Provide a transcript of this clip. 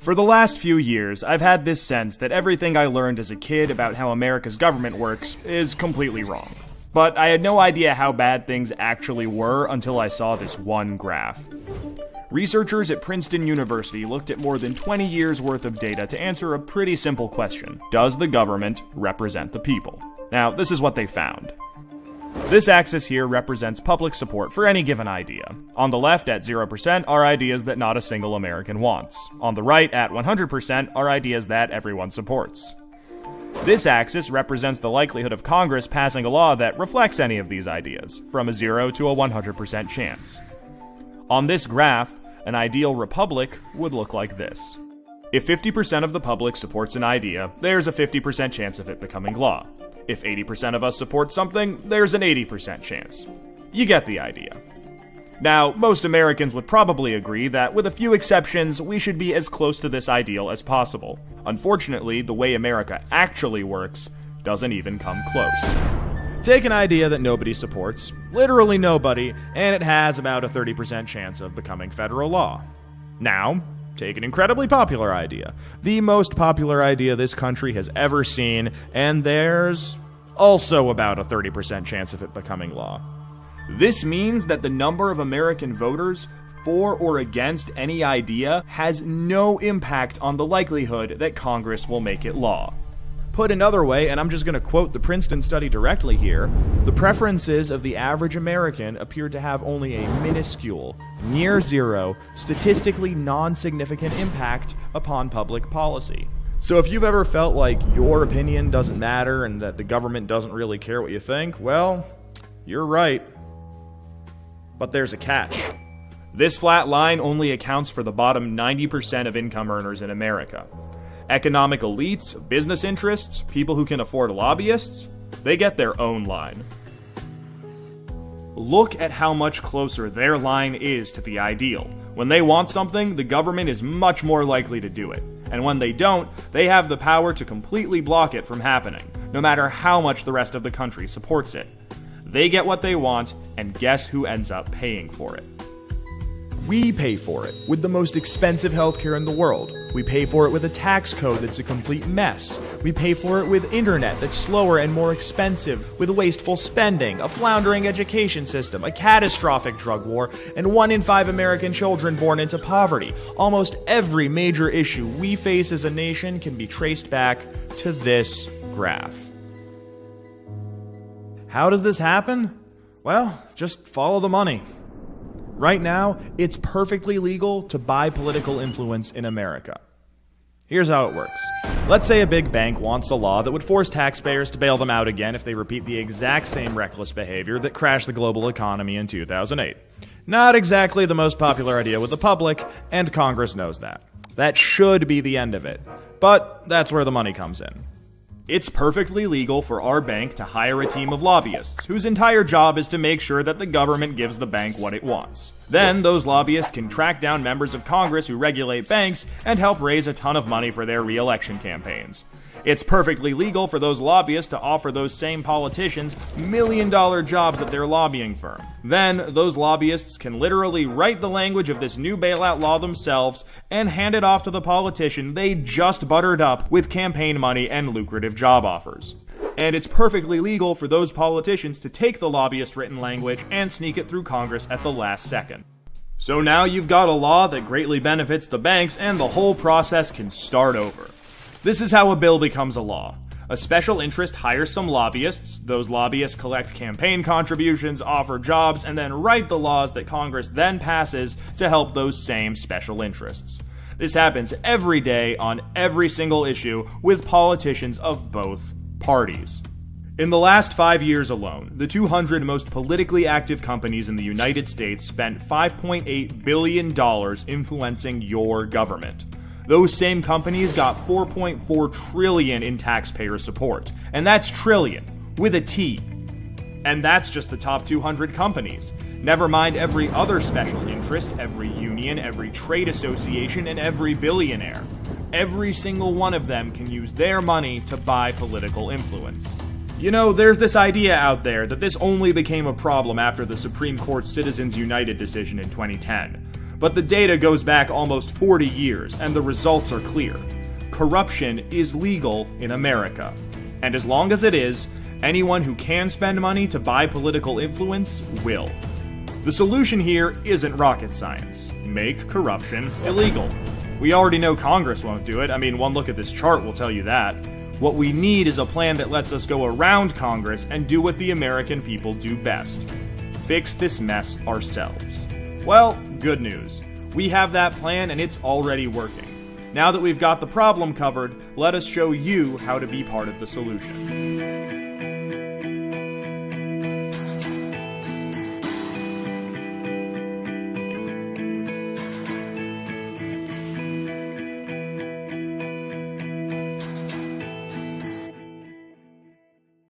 For the last few years, I've had this sense that everything I learned as a kid about how America's government works is completely wrong. But I had no idea how bad things actually were until I saw this one graph. Researchers at Princeton University looked at more than 20 years worth of data to answer a pretty simple question. Does the government represent the people? Now, this is what they found. This axis here represents public support for any given idea. On the left, at 0%, are ideas that not a single American wants. On the right, at 100%, are ideas that everyone supports. This axis represents the likelihood of Congress passing a law that reflects any of these ideas, from a 0 to a 100% chance. On this graph, an ideal republic would look like this. If 50% of the public supports an idea, there's a 50% chance of it becoming law. If 80% of us support something, there's an 80% chance. You get the idea. Now, most Americans would probably agree that, with a few exceptions, we should be as close to this ideal as possible. Unfortunately, the way America actually works doesn't even come close. Take an idea that nobody supports, literally nobody, and it has about a 30% chance of becoming federal law. Now, take an incredibly popular idea, the most popular idea this country has ever seen, and there's also about a 30% chance of it becoming law. This means that the number of American voters for or against any idea has no impact on the likelihood that Congress will make it law. Put another way, and I'm just going to quote the Princeton study directly here, the preferences of the average American appear to have only a minuscule, near zero, statistically non-significant impact upon public policy. So if you've ever felt like your opinion doesn't matter and that the government doesn't really care what you think, well, you're right. But there's a catch. This flat line only accounts for the bottom 90% of income earners in America. Economic elites, business interests, people who can afford lobbyists, they get their own line. Look at how much closer their line is to the ideal. When they want something, the government is much more likely to do it. And when they don't, they have the power to completely block it from happening, no matter how much the rest of the country supports it. They get what they want, and guess who ends up paying for it? We pay for it with the most expensive healthcare in the world. We pay for it with a tax code that's a complete mess. We pay for it with internet that's slower and more expensive, with wasteful spending, a floundering education system, a catastrophic drug war, and 1 in 5 American children born into poverty. Almost every major issue we face as a nation can be traced back to this graph. How does this happen? Well, just follow the money. Right now, it's perfectly legal to buy political influence in America. Here's how it works. Let's say a big bank wants a law that would force taxpayers to bail them out again if they repeat the exact same reckless behavior that crashed the global economy in 2008. Not exactly the most popular idea with the public, and Congress knows that. That should be the end of it. But that's where the money comes in. It's perfectly legal for our bank to hire a team of lobbyists, whose entire job is to make sure that the government gives the bank what it wants. Then, those lobbyists can track down members of Congress who regulate banks and help raise a ton of money for their re-election campaigns. It's perfectly legal for those lobbyists to offer those same politicians million-dollar jobs at their lobbying firm. Then, those lobbyists can literally write the language of this new bailout law themselves and hand it off to the politician they just buttered up with campaign money and lucrative job offers. And it's perfectly legal for those politicians to take the lobbyist-written language and sneak it through Congress at the last second. So now you've got a law that greatly benefits the banks, and the whole process can start over. This is how a bill becomes a law. A special interest hires some lobbyists, those lobbyists collect campaign contributions, offer jobs, and then write the laws that Congress then passes to help those same special interests. This happens every day on every single issue with politicians of both parties. In the last 5 years alone, the 200 most politically active companies in the United States spent $5.8 billion influencing your government. Those same companies got $4.4 trillion in taxpayer support. And that's trillion, with a T. And that's just the top 200 companies. Never mind every other special interest, every union, every trade association, and every billionaire. Every single one of them can use their money to buy political influence. You know, there's this idea out there that this only became a problem after the Supreme Court's Citizens United decision in 2010. But the data goes back almost 40 years, and the results are clear. Corruption is legal in America. And as long as it is, anyone who can spend money to buy political influence will. The solution here isn't rocket science. Make corruption illegal. We already know Congress won't do it. I mean, one look at this chart will tell you that. What we need is a plan that lets us go around Congress and do what the American people do best. Fix this mess ourselves. Well, good news. We have that plan and it's already working. Now that we've got the problem covered, let us show you how to be part of the solution.